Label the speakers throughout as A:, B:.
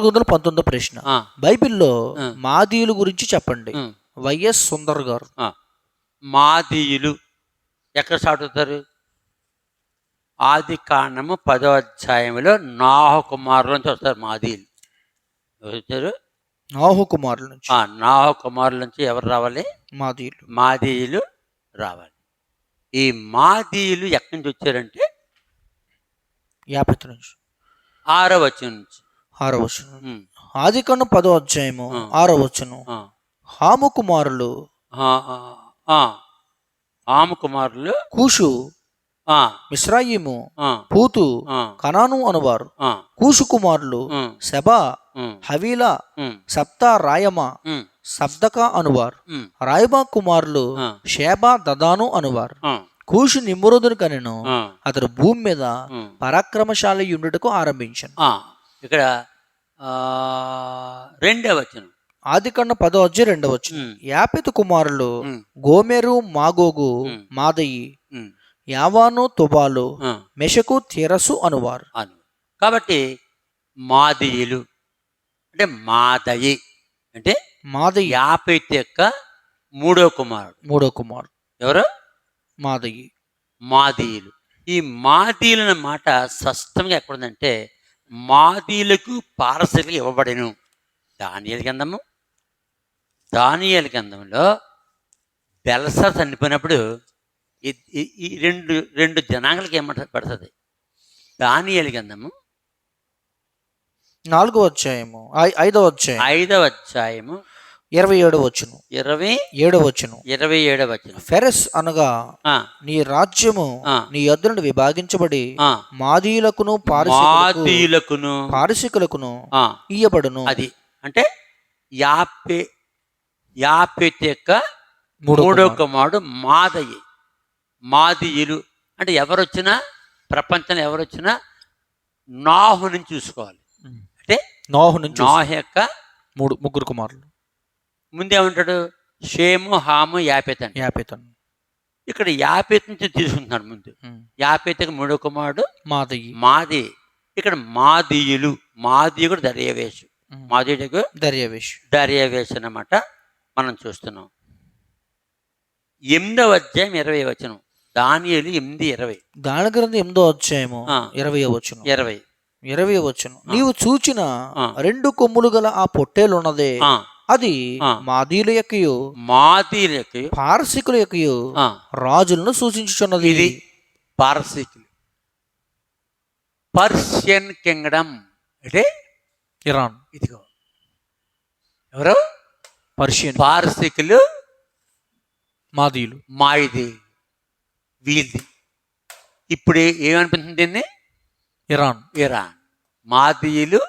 A: 1919 ప్రశ్న.
B: ఆ,
A: బైబిల్లో
B: ఆ,
A: మాదీయుల గురించి చెప్పండి.
B: ఉమ్.
A: వైఎస్ సుందర్ గారు.
B: ఆ. మాదీయులు ఎక్కడ స్టార్ట్ అవుతారు? ఆది కాండము 10వ అధ్యాయంలో నాహ కుమారుల నుంచి వస్తారు మాదీయులు. ఎవరు వచ్చారు?
A: నాహు కుమారుల నుంచి
B: నాహ కుమారుల నుంచి ఎవరు రావాలి?
A: మాదీయులు.
B: మాదీయులు రావాలి. ఈ మాదీయులు ఎక్కడి నుంచి వచ్చారంటే
A: 50 నుంచి
B: 6వ వచనం నుంచి.
A: 6వ వచనం.
B: ఉమ్,
A: ఆదికాండం 10వ అధ్యాయము
B: ఆ.
A: 6వ వచనం.
B: ఆ,
A: హాము కుమారులు
B: ఆ, ఆ, ఆ. ఆము కుమారులు
A: కూషు,
B: ఆ,
A: మిస్రాయిము,
B: ఆ,
A: పూతు,
B: ఆ,
A: కనాను అనువారు.
B: ఆ,
A: కూషు కుమారులు
B: ఉమ్,
A: సెబా,
B: ఉమ్,
A: హవీలా,
B: ఉమ్,
A: సప్తా రాయమ,
B: ఉమ్,
A: సబ్దక అనువారు.
B: ఉమ్,
A: రాయబా కుమారులు
B: ఆ,
A: షేబా దదాను అనువారు.
B: ఆ,
A: కూషు నిమ్రోదును కనెను.
B: ఆ,
A: అతడు భూమి మీద
B: ఉమ్.
A: పరాక్రమశాలి యుండుటకు ఆరంభించాను.
B: ఇక్కడ 2వ వచనం.
A: ఆదికాండం 10వ అధ్యాయం 2వ వచనం.
B: ఉమ్,
A: యాపెతు కుమారులు
B: ఉమ్,
A: గోమెరు, మాగోగు,
B: ఉమ్,
A: మాదయి,
B: ఉమ్,
A: యావాను, తుబాలు,
B: ఆ,
A: మెషకు, తెరసు అనువారు.
B: అను. కాబట్టి మాదీయులు అంటే మాదయి అంటే
A: మాదయి
B: యాపెతు యొక్క 3వ కుమారుడు.
A: 3వ కుమారుడు
B: ఎవరు?
A: మాదయి.
B: మాదీయులు. ఈ మాదీయులు అనే మాట స్పష్టంగా ఎక్కడుందంటే మాదీయులకు పారసీకులకు ఇవ్వబడెను. దానియేలు గ్రంథంలో బెల్షస్సర్ చనిపోయినప్పుడు ఈ రెండు జనాంగాలకి ఏమంట పడుతుంది? దానియేలు గ్రంథము
A: 4వ అధ్యాయము 5వ అధ్యాయం
B: 5వ అధ్యాయము
A: 27వ వచనం.
B: 27వ
A: 7వ వచనం.
B: వచనం.
A: ఫెరెస్ అనగా
B: ఆ,
A: నీ రాజ్యము
B: ఆ,
A: నీ యొద్ద నుండి విభాగించబడి
B: ఆ,
A: మాదీయులకును
B: మాదీయులకును
A: పారసికులకును
B: ఆ,
A: ఇయ్యబడును.
B: అది అంటే యాపెతు యొక్క
A: 3వ
B: 3వ
A: కుమారుడు.
B: కుమారుడు మాదయి. మాదీయులు అంటే ఎవరొచ్చినా ప్రపంచంలో ఎవరొచ్చినా నాహు నుంచి చూసుకోవాలి. అంటే
A: నోహు నుంచి
B: నాహు యొక్క
A: 3 కుమారులు.
B: ముందేమంటాడు? షేము, హాము, యాపెత్ అని.
A: యాపెతు.
B: ఇక్కడ యాపెత్ నుంచి తీసుకుంటున్నాడు ముందు. యాపెతుకు 3వ కుమారుడు
A: మాదయి.
B: మాది. ఇక్కడ మాదీయుడు దర్యావేషు. మాదీయుడికు దర్యావేషు అన్నమాట మనం చూస్తున్నాం. 8వ అధ్యాయం 20వ వచనం. దానియేలు 8:20.
A: దాని గ్రంథం 8వ అధ్యాయము 20వ వచనం. 20వ వచనం. నీవు చూచిన 2 కొమ్ములు గల ఆ పొట్టేలు ఉన్నదే, అది మాదీయుల యొక్కయు పారసీకుల యొక్కయు రాజులను సూచించుచున్నది.
B: ఇది పారసీకులు, పర్షియన్ కింగ్డమ్ అంటే
A: ఇరాన్.
B: ఇదిగో ఎవరు?
A: పర్షియన్.
B: పారసీకులు,
A: మాదీయులు,
B: మాయిది, వీల్ది. ఇప్పుడు ఏమనిపిస్తుంది దీన్ని? ఇరాన్. మాదీయులు,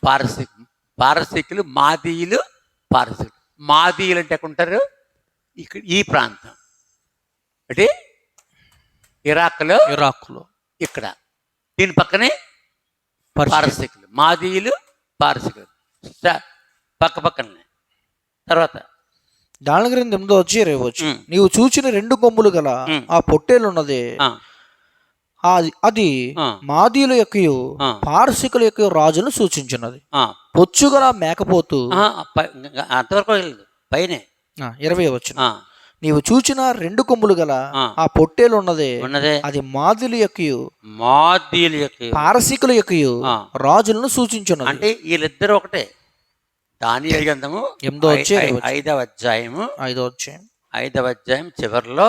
B: పారసీకులు, మాదీయులు, పారసీకులు. మాదీయులు అంటే ఎక్కడ ఉంటారు? ఇక్కడ ఈ ప్రాంతం అంటే ఇరాక్లో ఇక్కడ దీని పక్కనే పారసీకులు. మాదీయులు, పారసీకులు పక్క పక్కనే. తర్వాత
A: దాని గ్రంథం 8వ అధ్యాయం 20వ వచనం. నీవు చూచిన 2 కొమ్ములు గల ఆ పొట్టేలు ఉన్నదే, అది మాదీయుల యొక్కయు పారసీకుల యొక్క రాజును సూచించున్నది. పొచ్చుగల మేకపోతు.
B: అంతవరకు పైనే
A: 20వ వచనం. నీవు చూచిన 2 కొమ్ములు గల ఆ పొట్టేలు ఉన్నదే, అది మాదీయుల యొక్కయు పారసీకుల యొక్కయు రాజులను సూచించున్నది.
B: అంటే వీళ్ళిద్దరు ఒకటే. దానియేలు గ్రంథము 5వ అధ్యాయము 5వ అధ్యాయం చివరిలో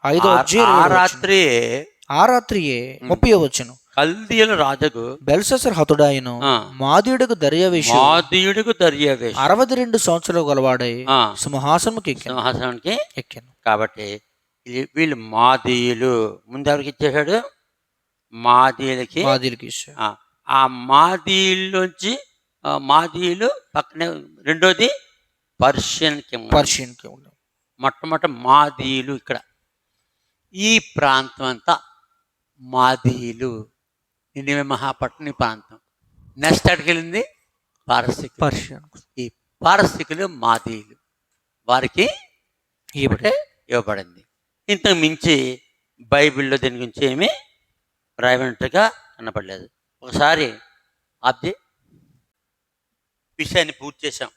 A: ఆ రాత్రియే 30వ వచనం.
B: కల్దీయుల రాజుకు
A: బెల్షస్సర్ హతుడాయను మాదీయుడికి దర్యావేషు 62 సంవత్సరాలు గలవాడై సింహాసనానికి ఎక్కాను.
B: కాబట్టి వీళ్ళు మాదీయులు. ముందు ఎవరికి ఇచ్చేసాడు? మాదీయులకి ఇచ్చాడు. ఆ మాదీయుల్లోంచి మాదీయులు పక్కనే రెండోది పర్షియన్ కింగ్డమ్. మొట్టమొదటి మాదీయులు. ఇక్కడ ఈ ప్రాంతం అంతా మాదీయులు. నినివే మహాపట్నం ప్రాంతం. నెక్స్ట్ అక్కడికి వెళ్ళింది పర్షియన్. ఈ పారసీకులు, మాదీయులు వారికి ఇవ్వబడింది. ఇంతకు మించి బైబిల్లో దీని గురించి ఏమీ రాయబడినట్టుగా కనపడలేదు. ఒకసారి ఆబ్జీ విషయాన్ని పూర్తి చేశాం.